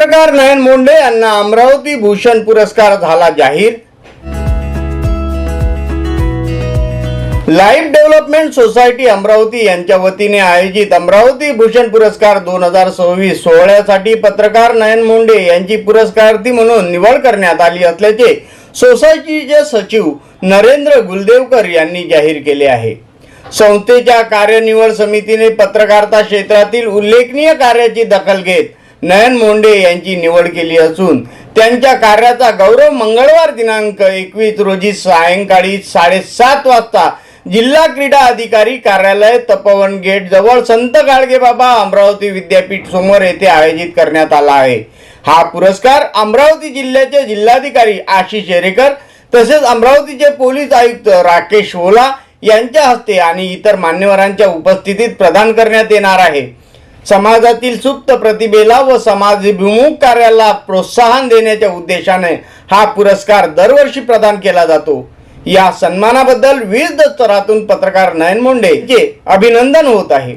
पत्रकार नयन मोंडे यांना अमरावती भूषण पुरस्कार झाला जाहीर। लाईफ डेव्हलपमेंट सोसायटी अमरावती यांच्या वतीने आयोजित अमरावती भूषण पुरस्कार 2026 सोहळ्यासाठी पत्रकार नयन मोंडे यांची पुरस्कारार्थी म्हणून निवड करण्यात आली असल्याचे सोसायटीचे सचिव नरेंद्र गुलदेवकर यांनी जाहीर केले आहे। संस्थेच्या कार्यनिवड समितीने पत्रकारिता क्षेत्रातील उल्लेखनीय कार्याची दखल घेत नयन मोंडे यांची निवड केली असून त्यांच्या कार्याचा गौरव मंगळवार दिनांक 21 रोजी सायंकाळी 7:30 वाजता जिल्हा क्रीडा अधिकारी कार्यालय तपोवन गेट जवळ संत गाडगेबाबा अमरावती विद्यापीठ समोर येथे आयोजित करण्यात आला आहे। हा पुरस्कार अमरावती जिल्ह्याचे जिल्हाधिकारी आशिष येरेकर तसेच अमरावतीचे पोलीस आयुक्त राकेश ओला यांच्या हस्ते आणि इतर मान्यवरांच्या उपस्थितीत प्रदान करण्यात येणार आहे। समाजातील सुप्त प्रतिभेला व समाजभिमुख कार्याला प्रोत्साहन देण्याच्या उद्देशाने हा पुरस्कार दरवर्षी प्रदान केला जातो। या सन्मानाबद्दल विविध स्तरातून पत्रकार नयन मोंडे यांचे अभिनंदन होत आहे।